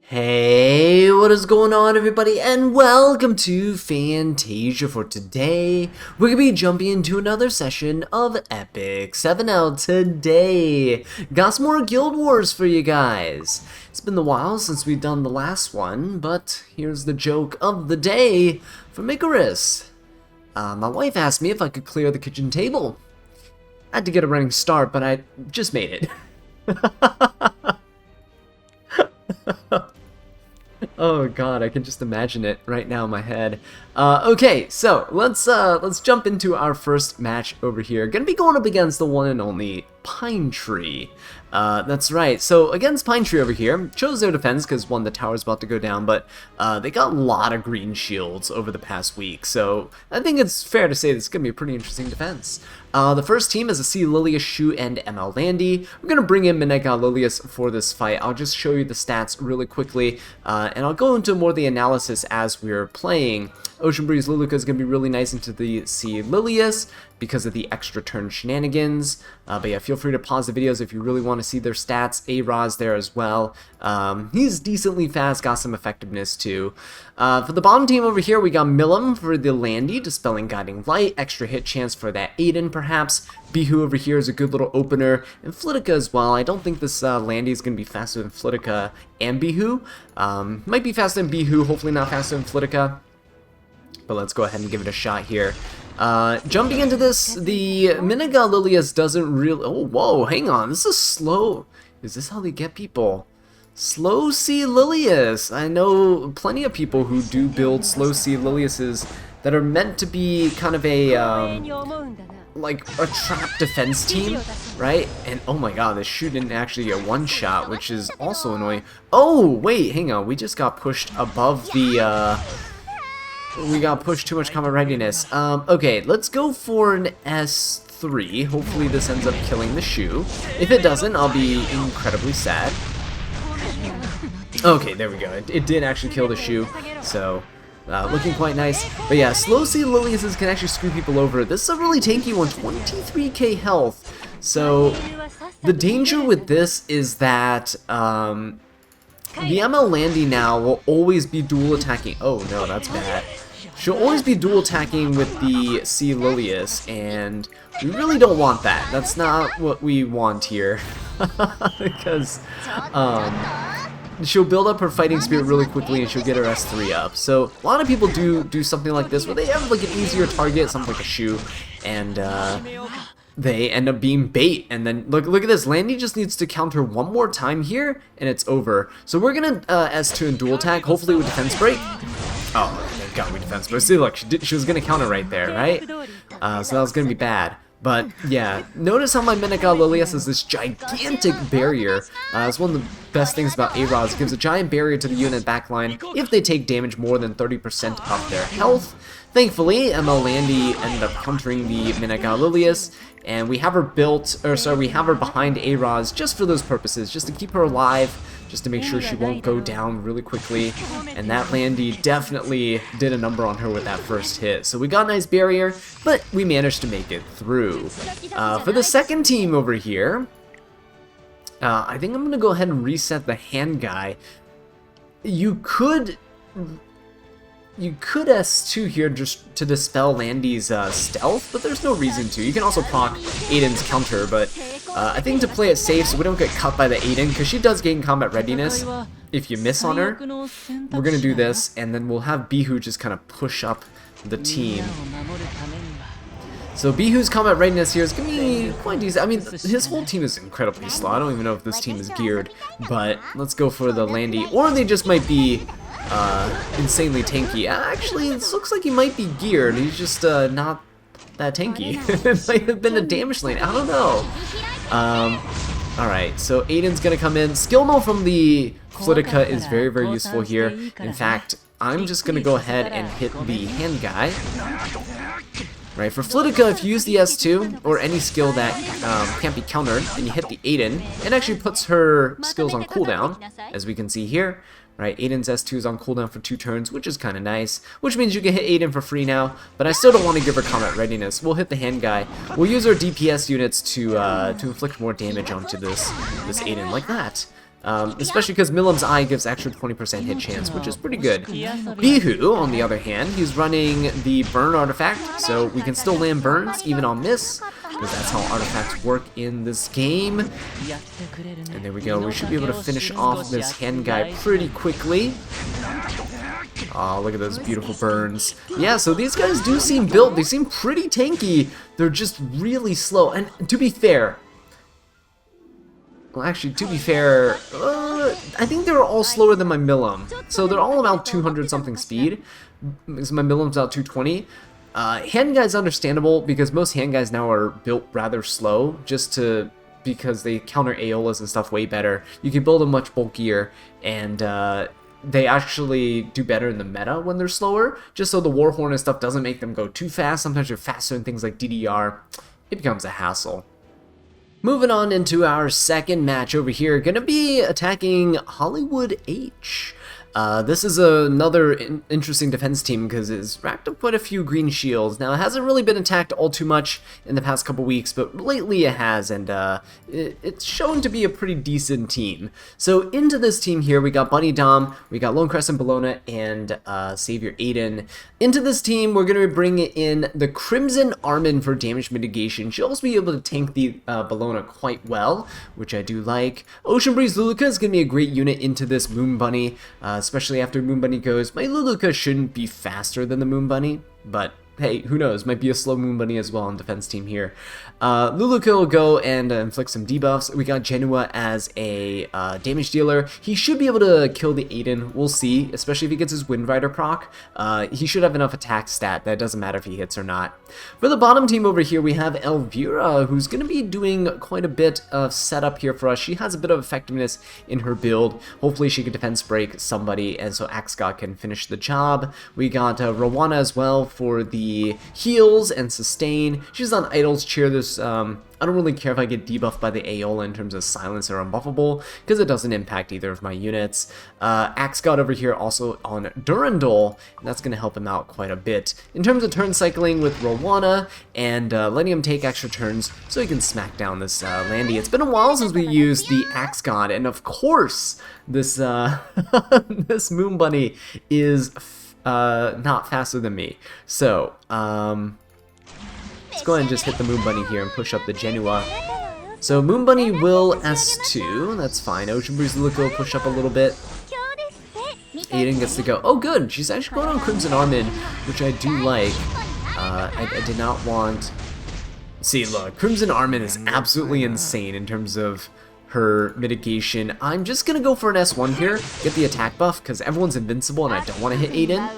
Hey, what is going on everybody, and welcome to Fantasia. For today, we're going to be jumping into another session of Epic 7L today. Got some more Guild Wars for you guys. It's been a while since we've done the last one, but here's the joke of the day from Icarus. My wife asked me if I could clear the kitchen table. I had to get a running start, but I just made it. Oh god, I can just imagine it right now in my head. Okay, so let's jump into our first match over here. Gonna be going up against the one and only Pine Tree. That's right. So against Pine Tree over here, chose their defense because one, the tower's about to go down, but they got a lot of green shields over the past week. So I think it's fair to say this is gonna be a pretty interesting defense. The first team is a C. Lilius, Shu, and ML Landy. We're going to bring in Minega Lilius for this fight. I'll just show you the stats really quickly, and I'll go into more of the analysis as we're playing. Ocean Breeze Luluka is going to be really nice into the C. Lilius because of the extra turn shenanigans. But yeah, feel free to pause the videos if you really want to see their stats. A-Ra's there as well. He's decently fast, got some effectiveness too. For the bottom team over here, we got Millum for the Landy, Dispelling Guiding Light, extra hit chance for that Aiden perhaps. Bihu over here is a good little opener, and Flitica as well. I don't think this Landy is going to be faster than Flitica and Bihu. Might be faster than Bihu, hopefully not faster than Flitica. But let's go ahead and give it a shot here. Jumping into this, the Minega Lilius doesn't really... Oh, whoa, hang on. This is slow. Is this how they get people? Slow C. Lilius. I know plenty of people who do build slow C. Liliuses that are meant to be kind of a... like a trap defense team, right? And oh my god, this Shu didn't actually get one shot, which is also annoying. Oh, wait, hang on. We just got pushed above the... We got pushed too much combat readiness. Okay, let's go for an S3. Hopefully this ends up killing the Shu. If it doesn't, I'll be incredibly sad. Okay, there we go. It did actually kill the Shu, so looking quite nice. But yeah, slow C. Liliuses can actually screw people over. This is a really tanky one, 23k health. So the danger with this is that the ML Landy now will always be dual attacking. Oh no, that's bad. She'll always be dual attacking with the C. Lilius, and we really don't want that. That's not what we want here. Because she'll build up her fighting spirit really quickly and she'll get her S3 up. So a lot of people do something like this where they have like an easier target, something like a Shu, and they end up being bait. And then look at this, Landy just needs to counter one more time here and it's over. So we're gonna S2 and dual attack, hopefully with defense break. Oh, thank god we defense break. See, look, she was gonna counter right there, right? So that was gonna be bad. But yeah, notice how my Minega Lilius is this gigantic barrier. It's one of the best things about A-Ra's. It gives a giant barrier to the unit backline if they take damage more than 30% of their health. Thankfully, ML Landy ended up countering the Minega Lilius, and we have her we have her behind A-Ra's just for those purposes, just to keep her alive, just to make sure she won't go down really quickly. And that Landy definitely did a number on her with that first hit. So we got a nice barrier, but we managed to make it through. For the second team over here, I think I'm going to go ahead and reset the hand guy. You could S2 here just to dispel Landy's stealth, but there's no reason to. You can also proc Aiden's counter, but I think to play it safe so we don't get cut by the Aiden, because she does gain combat readiness if you miss on her, we're going to do this, and then we'll have Bihu just kind of push up the team. So Bihu's combat readiness here is going to be quite decent. I mean, his whole team is incredibly slow. I don't even know if this team is geared, but let's go for the Landy. Or they just might be insanely tanky. Actually, it looks like he might be geared. He's just not that tanky. It might have been a damage lane. I don't know. Alright, so Aiden's gonna come in. Skill mill from the Flitica is very, very useful here. In fact, I'm just gonna go ahead and hit the hand guy. Right, for Flitica, if you use the S2, or any skill that can't be countered, and you hit the Aiden, it actually puts her skills on cooldown, as we can see here. Right, Aiden's S2 is on cooldown for 2 turns, which is kind of nice, which means you can hit Aiden for free now, but I still don't want to give her combat readiness. We'll hit the hand guy. We'll use our DPS units to inflict more damage onto this Aiden, like that. especially because Milim's Eye gives extra 20% hit chance, which is pretty good. Bihu, on the other hand, he's running the burn artifact, so we can still land burns even on miss, because that's how artifacts work in this game. And there we go, we should be able to finish off this hand guy pretty quickly. Oh, look at those beautiful burns. Yeah, so these guys do seem built. They seem pretty tanky. They're just really slow. And to be fair, well, actually, to be fair, I think they're all slower than my Milim. So they're all about 200 something speed, because my Milim's about 220. Hand guys understandable, because most hand guys now are built rather slow, because they counter Aeolas and stuff way better. You can build them much bulkier, and they actually do better in the meta when they're slower, just so the Warhorn and stuff doesn't make them go too fast. Sometimes you're faster in things like DDR. It becomes a hassle. Moving on into our second match over here, gonna be attacking Hollywood H. This is another interesting defense team because it's racked up quite a few green shields. Now, it hasn't really been attacked all too much in the past couple weeks, but lately it has, and it's shown to be a pretty decent team. So into this team here, we got Bunny Dom, we got Lone Crescent Bellona, and Savior Aiden. Into this team, we're going to be bringing in the Crimson Armin for damage mitigation. She'll also be able to tank the Bellona quite well, which I do like. Ocean Breeze Luluka is going to be a great unit into this Moon Bunny, especially after Moon Bunny goes. My Luluka shouldn't be faster than the Moon Bunny, but hey, who knows, might be a slow Moon Bunny as well on defense team here. Luluka will go and inflict some debuffs. We got Jenua as a damage dealer. He should be able to kill the Aiden, we'll see, especially if he gets his Wind Rider proc. He should have enough attack stat that it doesn't matter if he hits or not. For the bottom team over here, we have Elvira, who's going to be doing quite a bit of setup here for us. She has a bit of effectiveness in her build. Hopefully she can defense break somebody, and so Axgod can finish the job. We got Rowana as well for the heals and sustain. She's on Idol's Cheer. I don't really care if I get debuffed by the Aeola in terms of silence or unbuffable, because it doesn't impact either of my units. Axgod over here also on Durandal, and that's going to help him out quite a bit. In terms of turn cycling with Rowana, and letting him take extra turns so he can smack down this Landy. It's been a while since we used the Axgod, and of course, this, this Moon Bunny is not faster than me. So, let's go ahead and just hit the Moon Bunny here and push up the Jenua. So Moon Bunny will S2, that's fine. Ocean Breeze Luluka will push up a little bit. Aiden gets to go. Oh good, she's actually going on Crimson Armin, which I do like. I did not want... See, look, Crimson Armin is absolutely insane in terms of her mitigation. I'm just gonna go for an S1 here, get the attack buff, because everyone's invincible and I don't want to hit Aiden.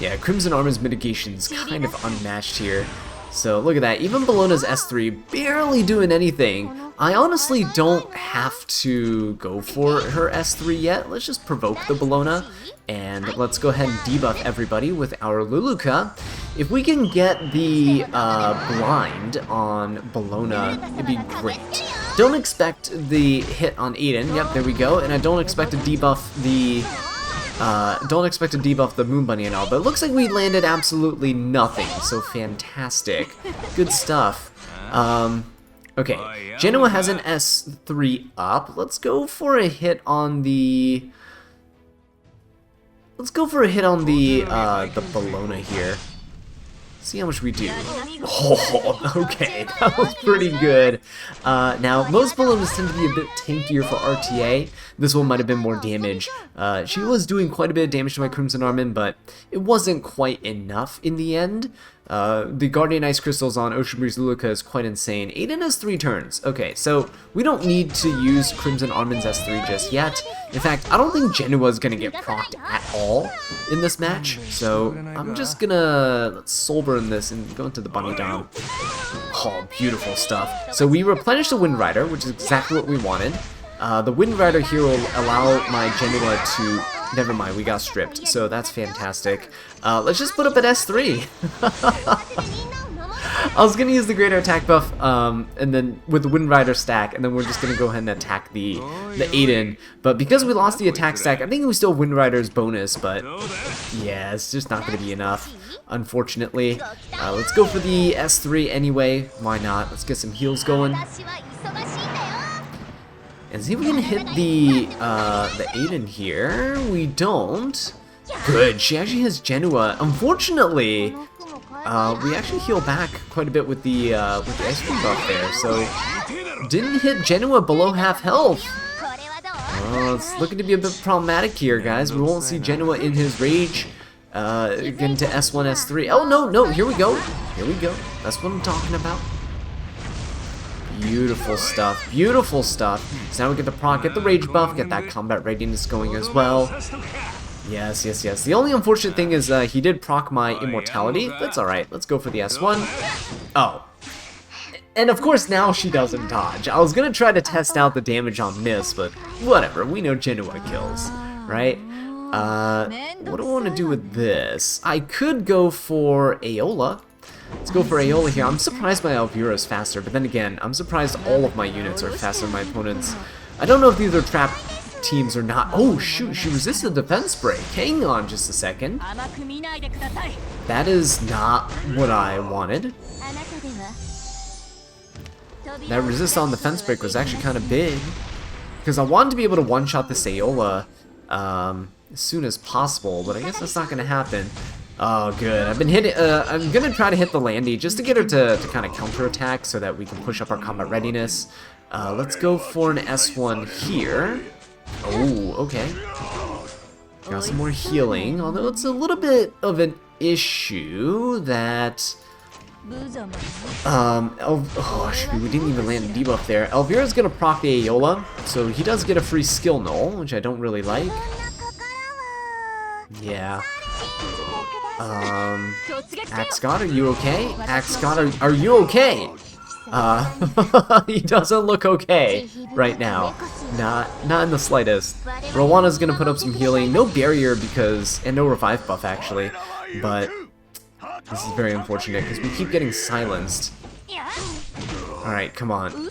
Yeah, Crimson Armin's mitigation is kind of unmatched here. So look at that, even Bellona's S3 barely doing anything. I honestly don't have to go for her S3 yet. Let's just provoke the Bellona, and let's go ahead and debuff everybody with our Luluka. If we can get the blind on Bellona, it'd be great. Don't expect the hit on Aiden. Yep, there we go. And I don't expect to debuff the Moon Bunny and all, but it looks like we landed absolutely nothing, so fantastic. Good stuff. Okay, Jenua has an S3 up. Let's go for a hit on the... the Bellona here. See how much we do. Oh, okay, that was pretty good. Now, most Bellonas tend to be a bit tankier for RTA. This one might have been more damage. She was doing quite a bit of damage to my Crimson Armin, but it wasn't quite enough in the end. The Guardian Ice Crystals on Ocean Breeze Luluka is quite insane. Aiden has 3 turns. Okay, so we don't need to use Crimson Armin's S3 just yet. In fact, I don't think Jenua is going to get procced at all in this match. So I'm just going to let's soul burn this and go into the Bunny Dom. Oh, beautiful stuff. So we replenish the Wind Rider, which is exactly what we wanted. The Wind Rider here will allow my Jenua to... Never mind, we got stripped, so that's fantastic. Let's just put up an S3. I was gonna use the greater attack buff, and then with the Wind Rider stack, and then we're just gonna go ahead and attack the Aiden. But because we lost the attack stack, I think we still have Wind Rider's bonus, but yeah, it's just not gonna be enough, unfortunately. Let's go for the S3 anyway. Why not? Let's get some heals going. And see if we can hit the Aiden here. We don't. Good, she actually has Jenua. Unfortunately, we actually heal back quite a bit with the ice cream buff there, so didn't hit Jenua below half health. It's looking to be a bit problematic here, guys. We won't see Jenua in his rage. Getting to S1, S3. Oh, no, here we go. Here we go. That's what I'm talking about. Beautiful stuff. Beautiful stuff. So now we get the proc, get the rage buff, get that combat readiness going as well. Yes. The only unfortunate thing is he did proc my immortality. That's alright. Let's go for the S1. Oh. And of course now she doesn't dodge. I was gonna try to test out the damage on miss, but whatever. We know Jenua kills, right? What do I want to do with this? I could go for Aola. Let's go for Aola here. I'm surprised my Elvira is faster, but then again, I'm surprised all of my units are faster than my opponents. I don't know if these are trap teams or not. Oh shoot, she resisted the defense break. Hang on just a second. That is not what I wanted. That resist on defense break was actually kind of big, because I wanted to be able to one-shot this Aola as soon as possible, but I guess that's not going to happen. Oh, good. I've been hitting. I'm going to try to hit the Landy just to get her to kind of counterattack so that we can push up our combat readiness. Let's go for an S1 here. Oh, okay. Got some more healing, although it's a little bit of an issue that... oh shoot, we didn't even land a debuff there. Elvira's gonna proc the Aola, so he does get a free skill null, which I don't really like. Yeah. Axe God, are you okay? Axe God, are you okay? He doesn't look okay right now. Not in the slightest. Rowanna's gonna put up some healing. No barrier because, and no revive buff actually, but this is very unfortunate because we keep getting silenced. Alright, come on.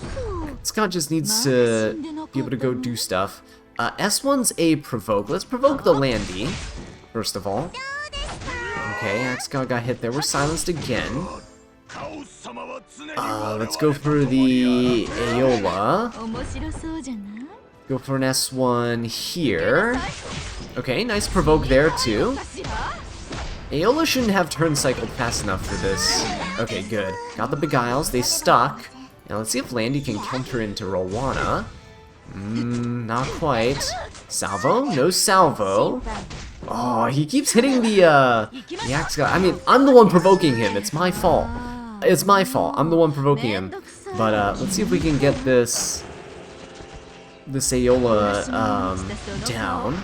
Scott just needs to be able to go do stuff. S1's a provoke. Let's provoke the Landy, first of all. Okay, Axcott got hit there. We're silenced again. Let's go for the Aola. Go for an S1 here. Okay, nice provoke there too. Aola shouldn't have turn cycled fast enough for this. Okay, good. Got the Beguiles. They stuck. Now let's see if Landy can counter into Rowanna. Not quite. Salvo? No salvo. Oh, he keeps hitting the Axe God. I mean, I'm the one provoking him. It's my fault. It's my fault. I'm the one provoking him. But let's see if we can get this Aola down.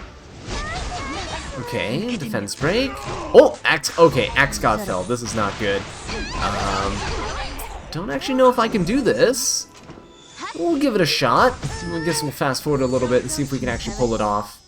Okay, defense break. Oh, Axe God fell. This is not good. Don't actually know if I can do this. We'll give it a shot. I guess we'll fast forward a little bit and see if we can actually pull it off.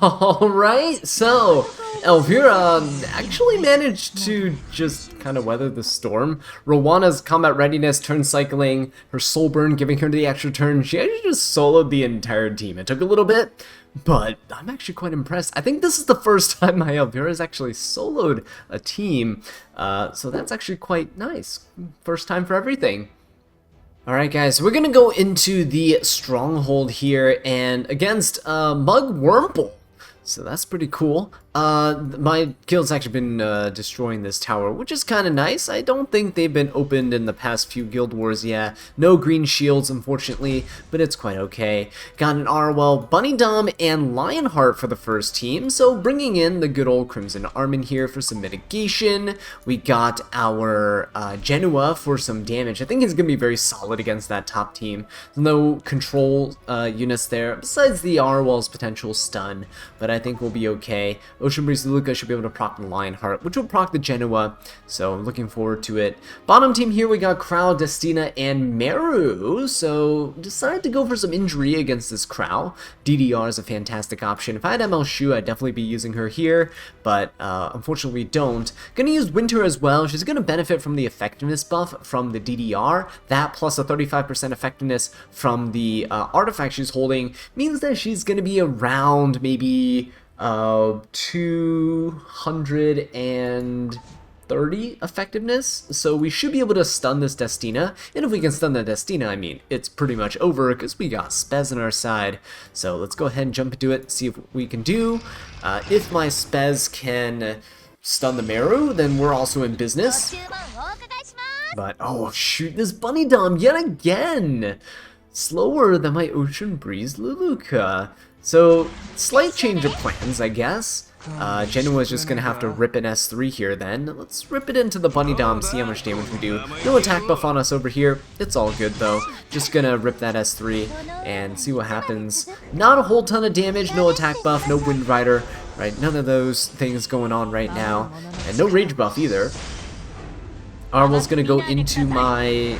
Alright, so Elvira actually managed to just kind of weather the storm. Rowanna's combat readiness, turn cycling, her soul burn giving her the extra turn. She actually just soloed the entire team. It took a little bit, but I'm actually quite impressed. I think this is the first time my Elvira's actually soloed a team, so that's actually quite nice. First time for everything. Alright guys, we're gonna go into the stronghold here and against Mug Wurmple. So that's pretty cool. My guild's actually been destroying this tower, which is kind of nice. I don't think they've been opened in the past few guild wars, yeah. No green shields, unfortunately, but it's quite okay. Got an Arwell, Bunny Dom, and Lionheart for the first team, so bringing in the good old Crimson Armin here for some mitigation. We got our Jenua for some damage. I think he's going to be very solid against that top team. No control units there, besides the Arwell's potential stun, but I think we'll be okay. Ocean Breeze Luca should be able to proc the Lionheart, which will proc the Jenua, so looking forward to it. Bottom team here, we got Crow, Destina, and Meru, so decided to go for some injury against this Crow. DDR is a fantastic option. If I had ML Shu, I'd definitely be using her here, but unfortunately we don't. Gonna use Winter as well. She's gonna benefit from the effectiveness buff from the DDR. That plus a 35% effectiveness from the artifact she's holding means that she's gonna be around maybe 230 effectiveness, so we should be able to stun this Destina, and if we can stun the Destina, I mean, it's pretty much over, because we got Spez on our side. So let's go ahead and jump into it, see if we can do. If my Spez can stun the Meru, then we're also in business. But, oh shoot, this Bunny Dom yet again! Slower than my Ocean Breeze Luluka. So, slight change of plans, I guess. Jenua is just gonna have to rip an S3 here then. Let's rip it into the Bunny Dom, see how much damage we do. No attack buff on us over here. It's all good though. Just gonna rip that S3 and see what happens. Not a whole ton of damage, no attack buff, no Wind Rider, right? None of those things going on right now. And no rage buff either. Arwell's gonna go into my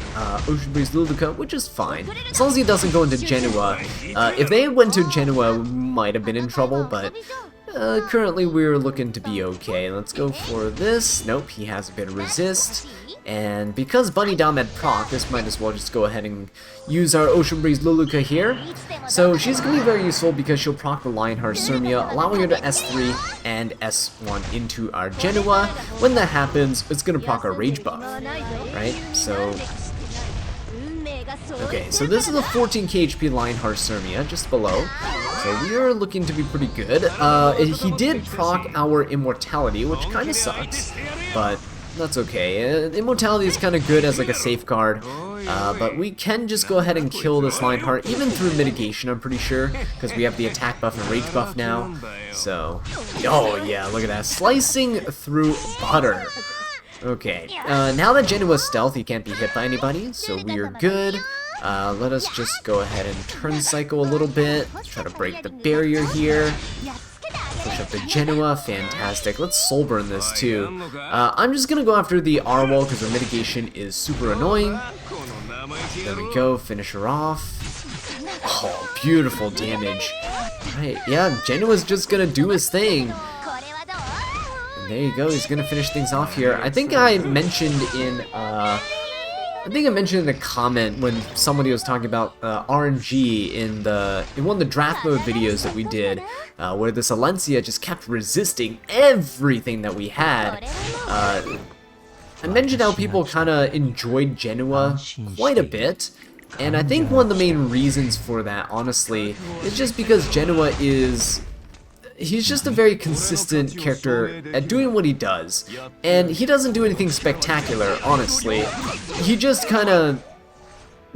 Ocean Breeze Luluka, which is fine. As long as he doesn't go into Jenua. If they went to Jenua, we might have been in trouble, but currently we're looking to be okay. Let's go for this. Nope, he has a bit of resist. And because Bunny Dom had proc, this might as well just go ahead and use our Ocean Breeze Luluka here. So she's going to be very useful because she'll proc the Lionheart Surmia, allowing her to S3 and S1 into our Jenua. When that happens, it's going to proc our Rage buff, right? So, okay, so this is a 14k HP Lionheart Surmia, just below. So we are looking to be pretty good. He did proc our Immortality, which kind of sucks, but that's okay. Immortality is kind of good as like a safeguard, but we can just go ahead and kill this Lionheart, even through mitigation, I'm pretty sure, because we have the attack buff and rage buff now. So, oh yeah, look at that. Slicing through butter. Okay, now that Jenua's stealth, he can't be hit by anybody, so we're good. Let us just go ahead and turn cycle a little bit. Let's try to break the barrier here. Push up the Jenua, fantastic. Let's soul burn this too. I'm just gonna go after the Arwell because her mitigation is super annoying. There we go, finish her off. Oh, beautiful damage. Right, yeah, Jenua's just gonna do his thing. And there you go, he's gonna finish things off here. I think I mentioned in a comment when somebody was talking about RNG in one of the draft mode videos that we did, where the Silencia just kept resisting everything that we had. I mentioned how people kind of enjoyed Jenua quite a bit, and I think one of the main reasons for that, honestly, is just because Jenua is... He's just a very consistent character at doing what he does, and he doesn't do anything spectacular, honestly. He just kind of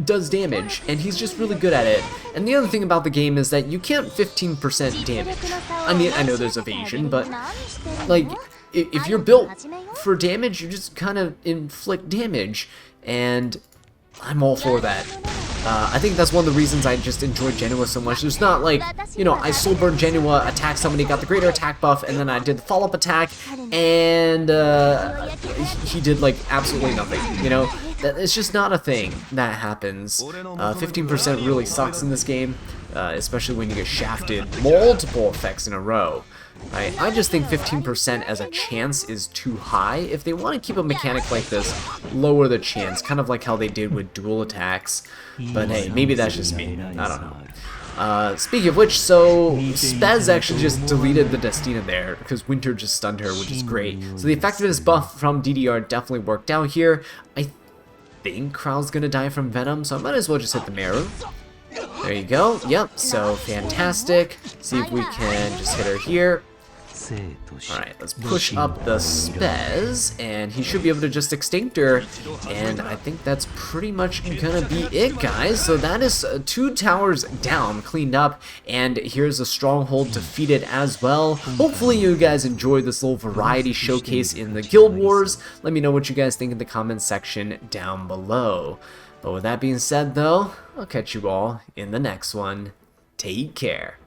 does damage, and he's just really good at it. And the other thing about the game is that you can't 15% damage. I mean, I know there's evasion, but, like, if you're built for damage, you just kind of inflict damage, and I'm all for that. I think that's one of the reasons I just enjoyed Jenua so much. There's not like, you know, I soul burned Jenua, attacked somebody, got the greater attack buff, and then I did the follow-up attack, and he did like absolutely nothing, you know? It's just not a thing that happens. 15% really sucks in this game, especially when you get shafted multiple effects in a row. Right? I just think 15% as a chance is too high. If they want to keep a mechanic like this, lower the chance, kind of like how they did with dual attacks. But hey, maybe that's just me. I don't know. Speaking of which, so Spez actually just deleted the Destina there because Winter just stunned her, which is great. So the effectiveness buff from DDR definitely worked out here. I think Krau's gonna die from Venom, so I might as well just hit the Meru. There you go. Yep, so fantastic. See if we can just hit her here. Alright, let's push up the Spez, and he should be able to just extinct her, and I think that's pretty much gonna be it, guys. So that is 2 towers down, cleaned up, and here's a stronghold defeated as well. Hopefully you guys enjoyed this little variety showcase in the Guild Wars. Let me know what you guys think in the comments section down below. But with that being said, though, I'll catch you all in the next one. Take care.